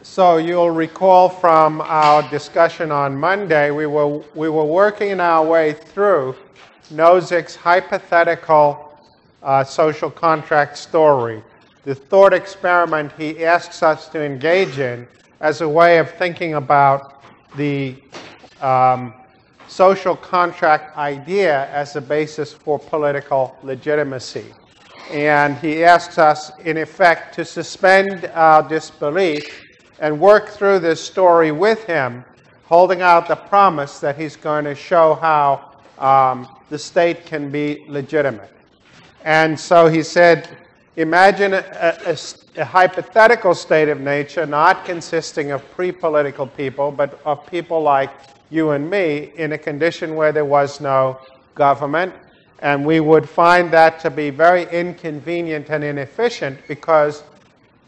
So you'll recall from our discussion on Monday, we were working our way through Nozick's hypothetical social contract story, the thought experiment he asks us to engage in as a way of thinking about the social contract idea as a basis for political legitimacy. And he asks us, in effect, to suspend our disbelief and work through this story with him, holding out the promise that he's going to show how the state can be legitimate. And so he said, imagine a hypothetical state of nature not consisting of pre-political people, but of people like you and me in a condition where there was no government. And we would find that to be very inconvenient and inefficient because,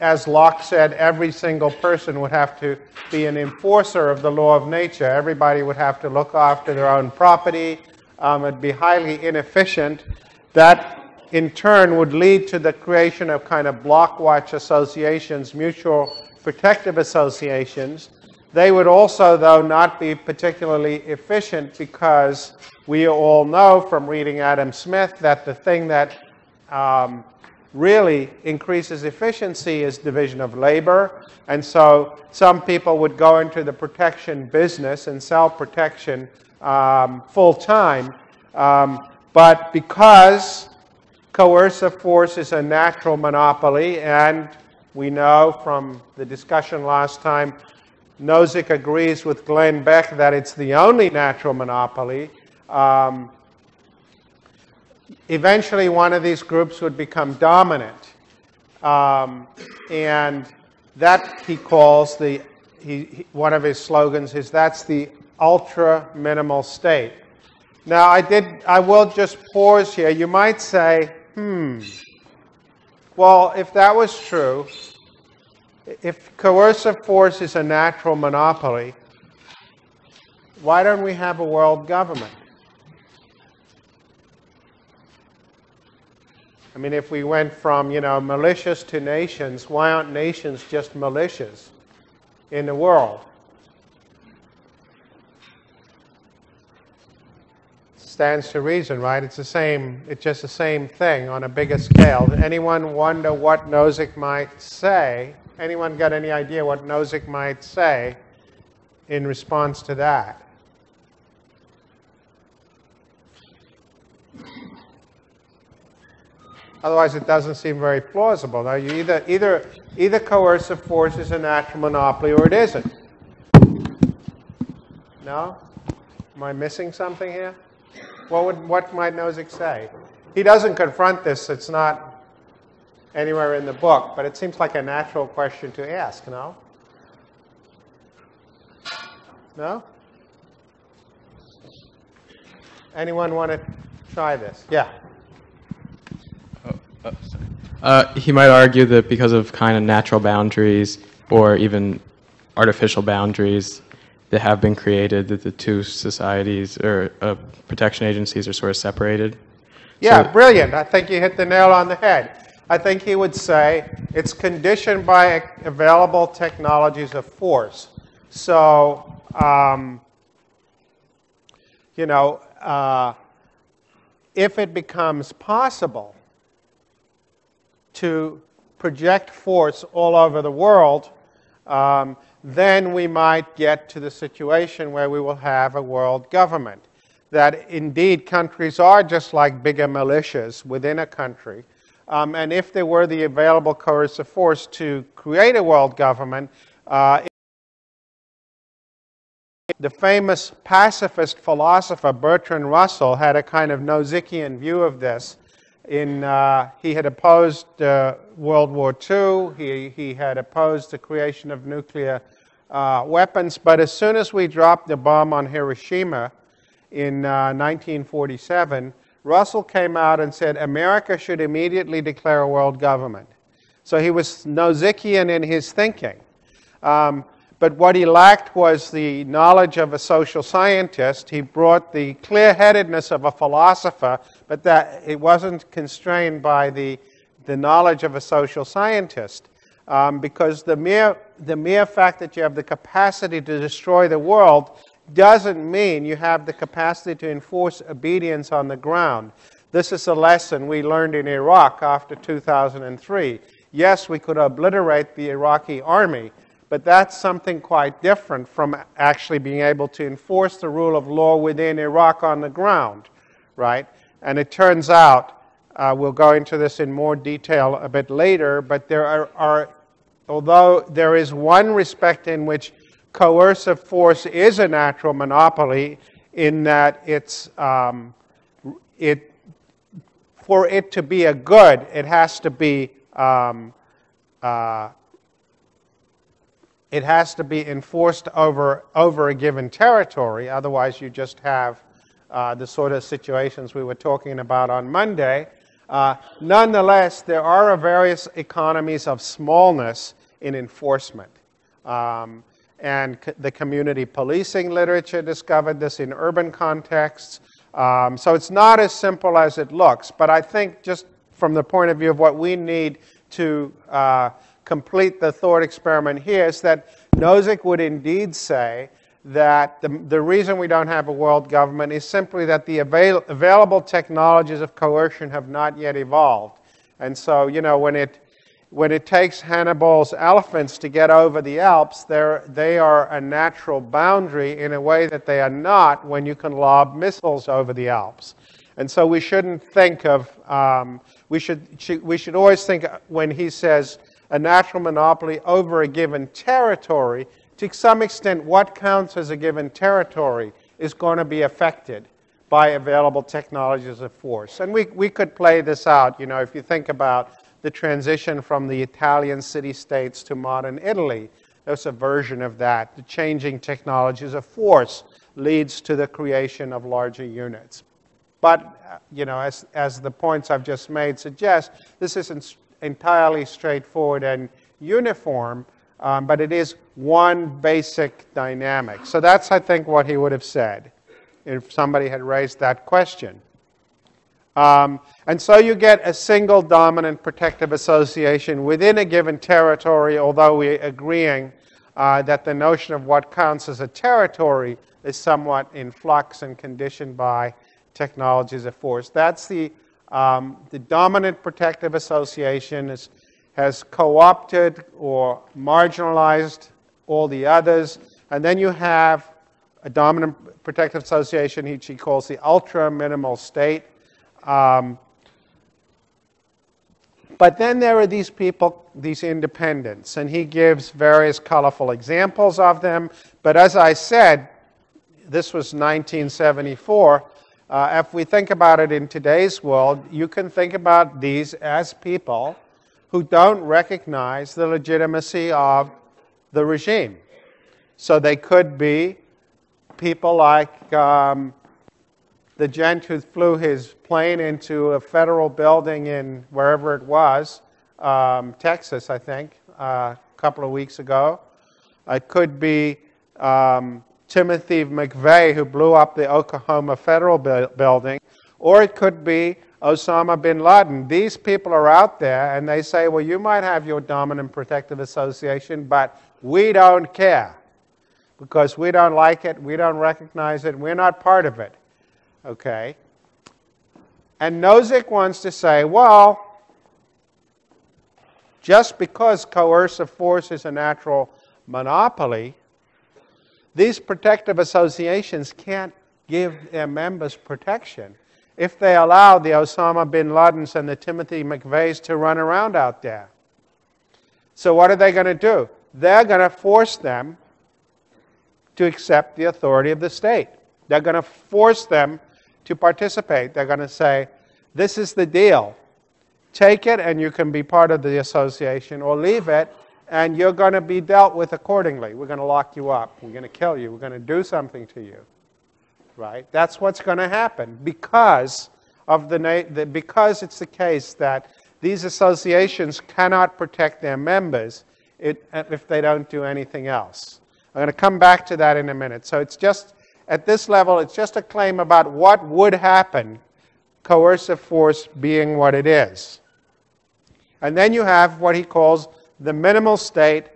as Locke said, every single person would have to be an enforcer of the law of nature. Everybody would have to look after their own property. It'd be highly inefficient. That, in turn, would lead to the creation of kind of block watch associations, mutual protective associations. They would also, though, not be particularly efficient because we all know from reading Adam Smith that the thing that really increases efficiency is division of labor. And so some people would go into the protection business and sell protection full-time. But because coercive force is a natural monopoly, and we know from the discussion last time, Nozick agrees with Glenn Beck that it's the only natural monopoly. Eventually, one of these groups would become dominant. And that, he calls, one of his slogans is, that's the ultra-minimal state. Now, I will just pause here. You might say, well, if that was true, if coercive force is a natural monopoly, why don't we have a world government? I mean, if we went from, militias to nations, why aren't nations just militias in the world? Stands to reason, right? It's just the same thing on a bigger scale. Anyone wonder what Nozick might say? Anyone got any idea what Nozick might say in response to that? Otherwise, it doesn't seem very plausible. Now, you either coercive force is a natural monopoly or it isn't. No? Am I missing something here? What might Nozick say? He doesn't confront this. It's not anywhere in the book, but it seems like a natural question to ask, no? No? Anyone want to try this? Yeah. He might argue that because of kind of natural boundaries or even artificial boundaries that have been created, that the two societies or protection agencies are sort of separated. Yeah, so, brilliant. I think you hit the nail on the head. I think he would say it's conditioned by available technologies of force. So, if it becomes possible to project force all over the world, then we might get to the situation where we will have a world government. That indeed countries are just like bigger militias within a country. And if there were the available coercive force to create a world government, the famous pacifist philosopher Bertrand Russell had a kind of Nozickian view of this. He had opposed World War II. He had opposed the creation of nuclear weapons. But as soon as we dropped the bomb on Hiroshima in 1947, Russell came out and said America should immediately declare a world government. So he was Nozickian in his thinking. But what he lacked was the knowledge of a social scientist. He brought the clear-headedness of a philosopher, but that it wasn't constrained by the knowledge of a social scientist. because the mere fact that you have the capacity to destroy the world doesn't mean you have the capacity to enforce obedience on the ground. This is a lesson we learned in Iraq after 2003. Yes, we could obliterate the Iraqi army, but that's something quite different from actually being able to enforce the rule of law within Iraq on the ground, right? And it turns out, we'll go into this in more detail a bit later, but there are although there is one respect in which coercive force is a natural monopoly, in that for it to be a good, it has to be enforced over a given territory. Otherwise, you just have the sort of situations we were talking about on Monday. Nonetheless, there are various economies of smallness in enforcement. And the community policing literature discovered this in urban contexts. So it's not as simple as it looks. But I think just from the point of view of what we need to complete the thought experiment here is that Nozick would indeed say that the reason we don't have a world government is simply that the available technologies of coercion have not yet evolved. And so, you know, when it takes Hannibal's elephants to get over the Alps, they are a natural boundary in a way that they are not when you can lob missiles over the Alps. And so we shouldn't think of, we should always think when he says a natural monopoly over a given territory, to some extent what counts as a given territory is going to be affected by available technologies of force. And we could play this out, you know, if you think about the transition from the Italian city-states to modern Italy. There's a version of that. The changing technologies of force leads to the creation of larger units. But, you know, as the points I've just made suggest, this isn't entirely straightforward and uniform, but it is one basic dynamic. So that's, I think, what he would have said if somebody had raised that question. And so you get a single dominant protective association within a given territory, although we're agreeing that the notion of what counts as a territory is somewhat in flux and conditioned by technologies of force. That's the dominant protective association has co-opted or marginalized all the others. And then you have a dominant protective association, which he calls the ultra-minimal state. But then there are these people, these independents, and he gives various colorful examples of them. But as I said, this was 1974. If we think about it in today's world, you can think about these as people who don't recognize the legitimacy of the regime. So they could be people like the gent who flew his plane into a federal building in wherever it was, Texas, I think, a couple of weeks ago. It could be Timothy McVeigh, who blew up the Oklahoma federal building, or it could be Osama bin Laden. These people are out there, and they say, well, you might have your dominant protective association, but we don't care, because we don't like it, we don't recognize it, we're not part of it. Okay? And Nozick wants to say, well, just because coercive force is a natural monopoly, these protective associations can't give their members protection if they allow the Osama bin Ladens and the Timothy McVeighs to run around out there. So what are they going to do? They're going to force them to accept the authority of the state. They're going to force them to participate. They're going to say, this is the deal. Take it and you can be part of the association, or leave it and you're going to be dealt with accordingly. We're going to lock you up. We're going to kill you. We're going to do something to you. Right? That's what's going to happen because because it's the case that these associations cannot protect their members if they don't do anything else. I'm going to come back to that in a minute. So it's just, at this level, it's just a claim about what would happen, coercive force being what it is. And then you have what he calls the minimal state,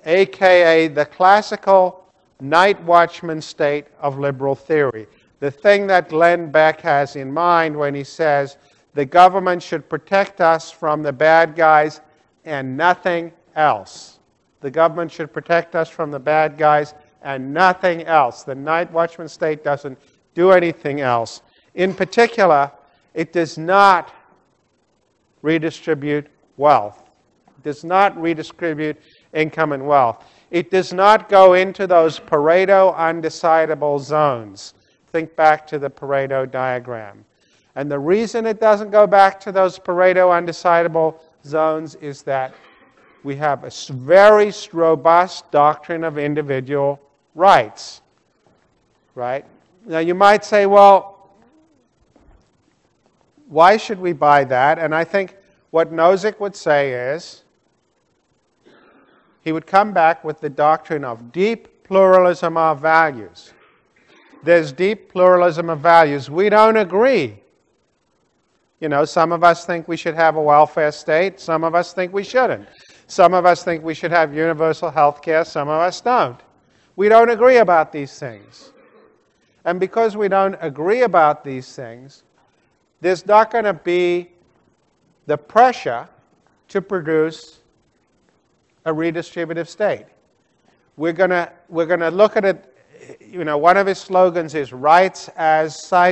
aka the classical night watchman state of liberal theory. The thing that Glenn Beck has in mind when he says the government should protect us from the bad guys and nothing else. The government should protect us from the bad guys and nothing else. The night watchman state doesn't do anything else. In particular, it does not redistribute wealth. It does not redistribute income and wealth. It does not go into those Pareto undecidable zones. Think back to the Pareto diagram. And the reason it doesn't go back to those Pareto undecidable zones is that we have a very robust doctrine of individual rights. Right? Now you might say, well, why should we buy that? And I think what Nozick would say is, he would come back with the doctrine of deep pluralism of values. There's deep pluralism of values. We don't agree. You know, some of us think we should have a welfare state. Some of us think we shouldn't. Some of us think we should have universal health care. Some of us don't. We don't agree about these things. And because we don't agree about these things, there's not going to be the pressure to produce a redistributive state. We're going to look at it, you know, one of his slogans is rights as side